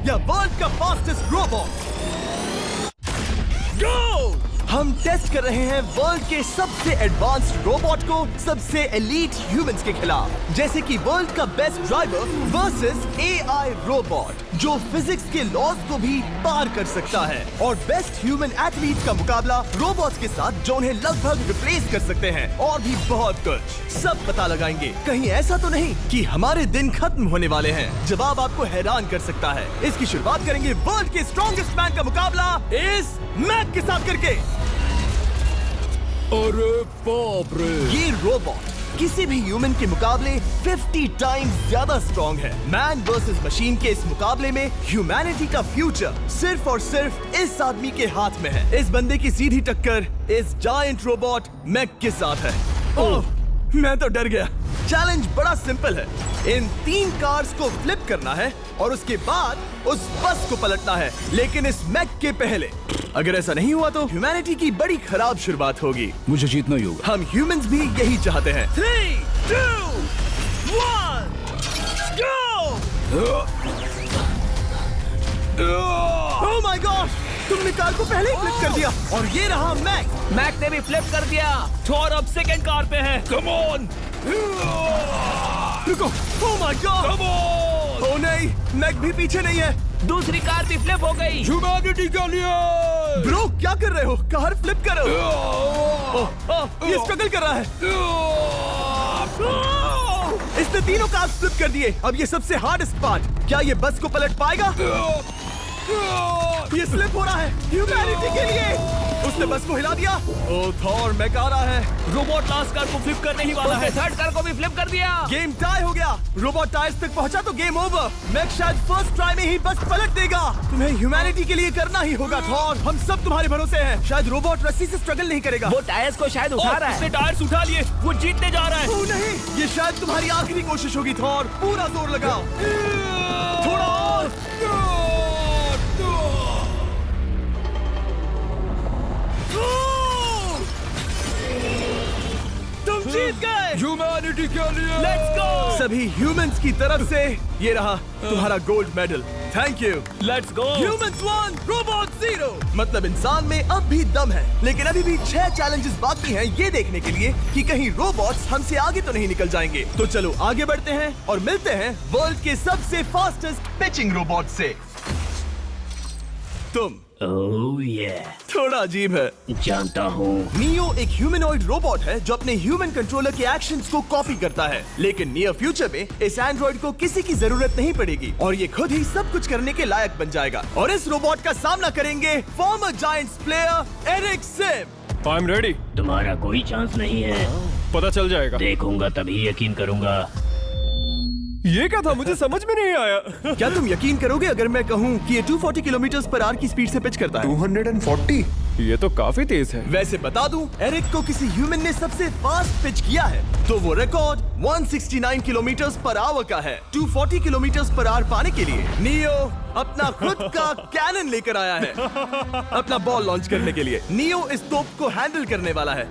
या वर्ल्ड का fastest robot? गो! हम टेस्ट कर रहे हैं वर्ल्ड के सबसे एडवांस्ड रोबोट को सबसे एलीट ह्यूमंस के खिलाफ, जैसे कि वर्ल्ड का best driver versus AI robot जो फिजिक्स के लॉज को भी पार कर सकता है, और बेस्ट ह्यूमन एथलीट का मुकाबला रोबोट्स के साथ जो उन्हें लगभग रिप्लेस कर सकते हैं, और भी बहुत कुछ। सब पता लगाएंगे। कहीं ऐसा तो नहीं कि हमारे दिन खत्म होने वाले हैं? जवाब आपको हैरान कर सकता है। इसकी शुरुआत करेंगे वर्ल्ड के स्ट्रॉन्गेस्ट मैन का मुकाबला इस मैक के साथ करके। अरे बाप रे! ये रोबोट किसी भी ह्यूमन के मुकाबले 50 टाइम्स ज्यादा स्ट्रॉन्ग है। मैन वर्सेस मशीन के इस मुकाबले में ह्यूमैनिटी का फ्यूचर सिर्फ और सिर्फ इस आदमी के हाथ में है। इस बंदे की सीधी टक्कर इस जायंट रोबोट मैक के साथ है। ओह, मैं तो डर गया। चैलेंज बड़ा सिंपल है। इन 3 कार्स को फ्लिप करना है और उसके बाद उस बस को पलटना है, लेकिन इस मैक के पहले। अगर ऐसा नहीं हुआ तो ह्यूमैनिटी की बड़ी खराब शुरुआत होगी। मुझे जीतना ही होगा। हम ह्यूमंस भी यही चाहते हैं। 3, 2, 1, गो! Oh my God! तुमने कार को पहले ही फ्लिप कर दिया, और ये रहा मैक। मैक ने भी फ्लिप कर दिया। थॉर अब सेकंड कार पे है। Come on! रुको! Oh my God! Come on! Oh नहीं, मैक भी पीछे नहीं है। दूसरी कार भी फ्लिप हो गई। ह्यूमैनिटी के लिए! ब्रो, क्या कर रहे हो? कार फ्लिप करो। ये स्ट्रगल कर रहा है। इसने तीनों कार फ्लिप कर दिए। अब ये सबसे हार्डेस्ट पार्ट। क्या ये बस को पलट पाएगा? ये स्लिप हो रहा है ह्यूमैनिटी के लिए। उसने बस को हिला दिया। ओह थॉर, मैक आ रहा है। रोबोट लास्ट कार को फ्लिप करने ही वाला है। थर्ड कार को भी फ्लिप कर दिया। गेम टाई हो गया। रोबोट टायर्स तक पहुंचा तो गेम ओवर। मैक शायद फर्स्ट ट्राई में ही बस पलट देगा। तुम्हें ह्यूमैनिटी के लिए करना ही होगा थॉर। हम सब तुम्हारे भरोसे हैं। शायद रोबोट रस्सी से स्ट्रगल नहीं करेगा। वो टायर्स को शायद उठा रहा है। उसने टायर्स उठा लिए। वो जीतने जा रहा है। ओह नहीं, ये शायद तुम्हारी आखिरी कोशिश होगी थॉर। पूरा जोर लगाओ। थोड़ा और। तुम जीत गए। ह्यूमैनिटी के लिए! Let's go! सभी ह्यूमंस की तरफ से ये रहा तुम्हारा gold medal. Thank you. Let's go! Humans 1, robot 0। मतलब इंसान में अब भी दम है, लेकिन अभी भी 6 चैलेंजेस बाकी हैं ये देखने के लिए कि कहीं रोबोट्स हमसे आगे तो नहीं निकल जाएंगे। तो चलो आगे बढ़ते हैं और मिलते हैं वर्ल्ड के सबसे फास्टेस्ट पिचिंग रोबोट से। तुम ओह ये थोड़ा अजीब है। जानता हूँ। नियो एक ह्यूमनॉइड रोबोट है जो अपने ह्यूमन कंट्रोलर के एक्शंस को कॉपी करता है, लेकिन नियर फ्यूचर में इस एंड्रॉइड को किसी की जरूरत नहीं पड़ेगी और ये खुद ही सब कुछ करने के लायक बन जाएगा। और इस रोबोट का सामना करेंगे former Giants player Eric Sim. I am ready. तुम्हारा कोई चांस नहीं है। पता चल जाएगा। देखूंगा तभी यकीन करूंगा। ये क्या था? मुझे समझ में नहीं आया। क्या तुम यकीन करोगे अगर मैं कहूँ कि ये 240 किलोमीटर पर आवर की स्पीड से पिच करता है? 240? ये तो काफी तेज है। वैसे बता दूं, एरिक को किसी ह्यूमन ने सबसे फास्ट पिच किया है तो वो रिकॉर्ड 169 किलोमीटर पर आवर का है। 240 किलोमीटर पर आवर पाने के लिए नियो अपना खुद का कैनन लेकर आया है अपना बॉल लॉन्च करने के लिए। नियो इस तोप को हैंडल करने वाला है,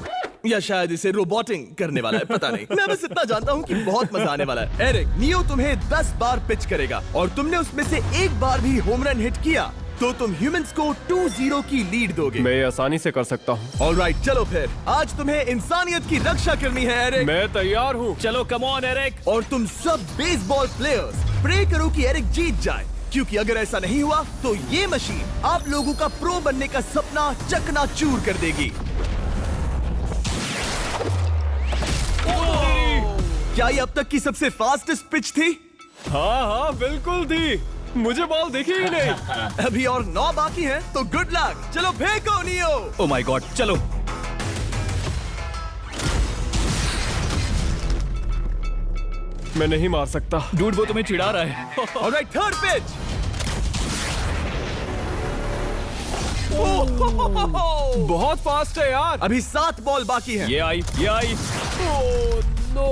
या शायद इसे रोबोटिंग करने वाला है, पता नहीं। मैं बस इतना जानता हूँ कि बहुत मजा आने वाला है। एरिक, नियो तुम्हें 10 बार पिच करेगा और तुमने उसमें से एक बार भी होम रन हिट किया तो तुम ह्यूमंस को 2-0 की लीड दोगे। मैं ये आसानी से कर सकता हूँ। ऑलराइट, चलो फिर आज तुम्हें इंसानियत की रक्षा करनी है एरिक। मैं तैयार हूँ। चलो कम ऑन एरिक। और तुम सब बेसबॉल प्लेयर्स प्रे करो कि एरिक जीत जाए, क्योंकि अगर ऐसा नहीं हुआ तो ये मशीन आप लोगों का प्रो बनने का सपना चकनाचूर कर देगी। क्या ये अब तक की सबसे फास्टेस्ट पिच थी? हाँ बिल्कुल थी। मुझे बॉल दिखी ही नहीं। अभी और 9 बाकी हैं, तो गुड लक। चलो फेंको नियो। ओह माय गॉड, चलो। मैं नहीं मार सकता। डूड वो तुम्हें चिढ़ा रहा है। Alright, third pitch. बहुत फास्ट है यार। अभी 7 बॉल बाकी हैं। ये आई। Oh no.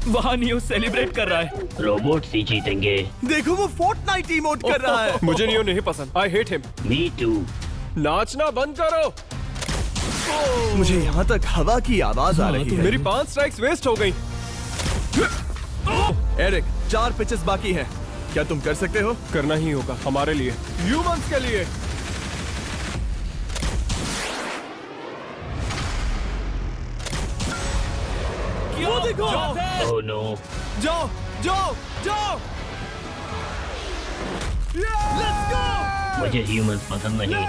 वहाँ नियो सेलिब्रेट कर रहा है। रोबोट ही जीतेंगे। देखो वो फोर्टनाइट इमोट कर रहा है। मुझे नियो नहीं पसंद। I hate him. Me too. नाचना बंद करो। मुझे यहाँ तक हवा की आवाज आ रही है। मेरी 5 स्ट्राइक्स वेस्ट हो गई। एरिक, 4 पिचेस बाकी हैं। क्या तुम कर सकते हो? करना ही होगा हमारे लिए, ह्यूमंस के लिए। वो देखो! ओह नो, जाओ जाओ जाओ! Let's go! मुझे ह्यूमंस पसंद नहीं।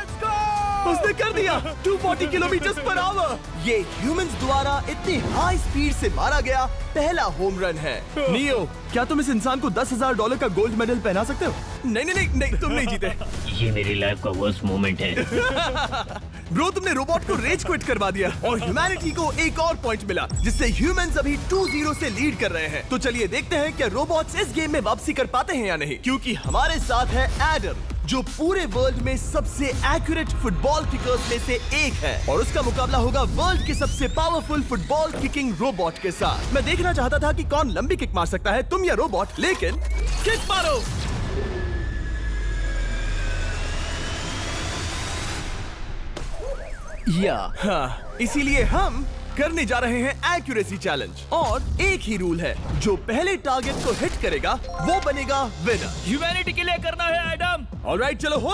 उसने कर दिया 240 किलोमीटर पर आवर। ये ह्यूमंस द्वारा इतनी हाई स्पीड से मारा गया पहला होम रन है। नियो, क्या तुम इस इंसान को $10,000 का गोल्ड मेडल पहना सकते हो? नहीं नहीं नहीं नहीं, तुम नहीं जीते। ये मेरी लाइफ का वर्स्ट मोमेंट है। ब्रो, तुमने रोबोट को रेज क्विट करवा दिया और ह्यूमैनिटी को एक और पॉइंट मिला, जिससे ह्यूमंस अभी 2-0 से लीड कर रहे हैं। तो चलिए देखते हैं क्या रोबोट्स इस गेम में वापसी कर पाते हैं या नहीं, क्योंकि हमारे साथ है एडम, जो पूरे वर्ल्ड में सबसे एक्यूरेट फुटबॉल किकर्स में से एक है, और उसका मुकाबला होगा वर्ल्ड के सबसे पावरफुल फुटबॉल किकिंग रोबोट के साथ। मैं देखना चाहता था कि कौन लंबी किक मार सकता है, तुम या रोबोट, लेकिन किक मारो। हाँ, इसीलिए हम करने जा रहे हैं एक्यूरेसी चैलेंज, और एक ही रूल है, जो पहले टारगेट को हिट करेगा वो बनेगा विनर। ह्यूमैनिटी के लिए करना है एडम। ऑलराइट, चलो हो